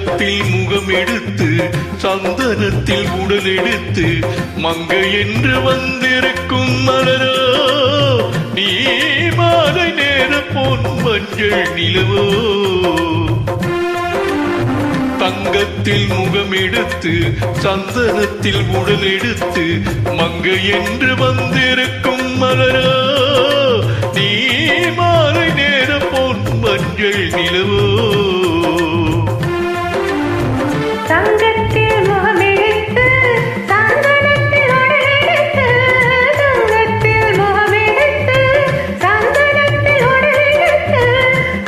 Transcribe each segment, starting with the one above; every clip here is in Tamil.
தங்கத்தில் முகம் எடுத்து சந்தனத்தில் உடல் எடுத்து மங்கை என்று வந்திருக்கும் மலரோ நீ மாலை நேர பொன் மஞ்சள் நிலவோ. தங்கத்தில் முகம் எடுத்து சந்தனத்தில் உடல் எடுத்து மங்கை என்று வந்திருக்கும் மலரோ நீ மாலை நேர பொன் மஞ்சள் நிலவோ. தங்கத்தில் முகம் எடுத்து சந்தனத்தில் உடல் எடுத்து தங்கத்தில் முகம் எடுத்து சந்தனத்தில் உடல் எடுத்து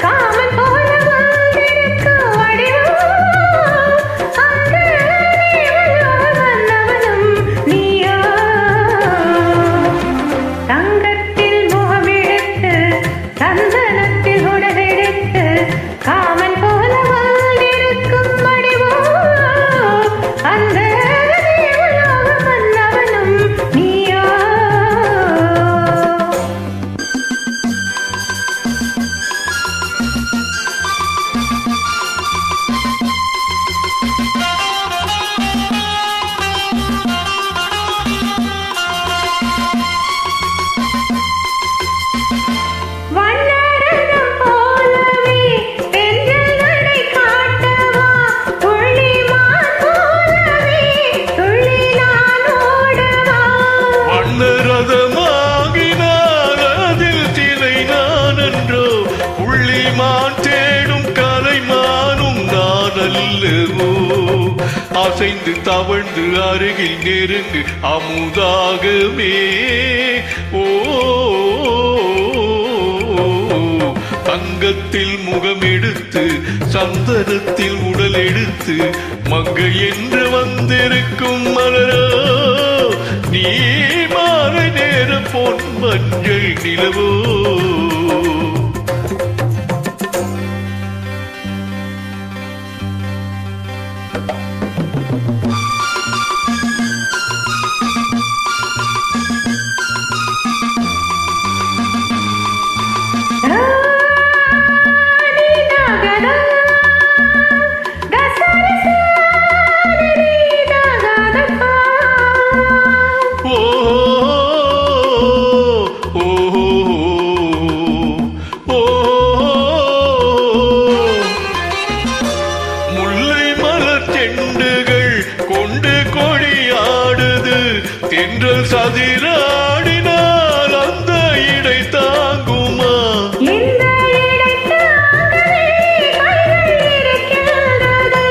காமன் போல வந்திருக்கு வடிவம் அந்த வந்தவனும் நீயோ. தங்கத்தில் முகம் எடுத்து சந்தனத்தில் உடல் எடுத்து காமன் போல வந்திருக்கும் வடிவம் அந்த வந்தவனும் நீயோ. வண்ணரதம் போலவே தென்றல்களை காட்டவா துள்ளிமான் போலவே துள்ளி நான் ஓடவா. வண்ணரதமாகினால் அதில் திரை நான் என்றோ புள்ளிமான் தேடும் கலைமானும் நான் அல்லவோ. அசைந்து தவழ்ந்து அருகில் நெருங்கு அமுதாகவே ஓ. தங்கத்தில் முகம் எடுத்து சந்தனத்தில் உடல் எடுத்து மங்கை என்று வந்திருக்கும் மலரோ நீ மாலை நேர பொன் மஞ்சள் நிலவோ. கொண்டு கொடியாடுது தென்றல் சதிராடினால் அந்த இடை தாங்குமா. இந்த இடை தாங்கவே கைகள் இருக்கின்றது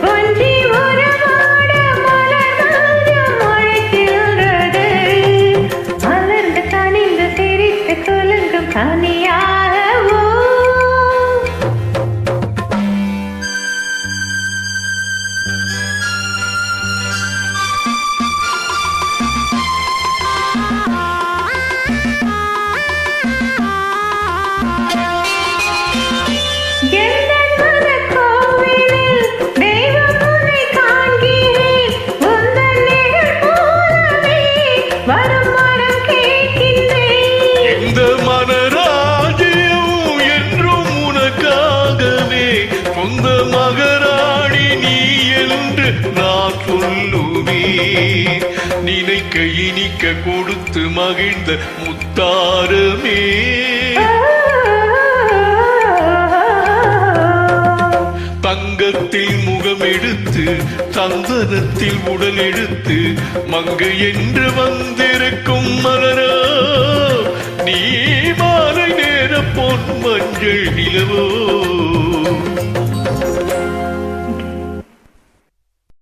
கொஞ்சி உறவாட மலர் மஞ்சம் முளைக்கின்றது மலர்ந்து கனிந்து சிரித்து குலுங்கும் கனியாகவோ. இந்த மனராஜ்யம் என்றும் உனக்காகவே சொந்த மகராணி நீ என்று நான் சொல்லுவேன். நினைக்க இனிக்க கொடுத்து மகிழ்ந்த முத்தாரமே தங்கத்தில் முகம் எடுத்து சந்தனத்தில் உடல் எடுத்து மங்கை என்று வந்திருக்கும் மலரோ நீ மாலை நேர பொன் மஞ்சள் நிலவோ.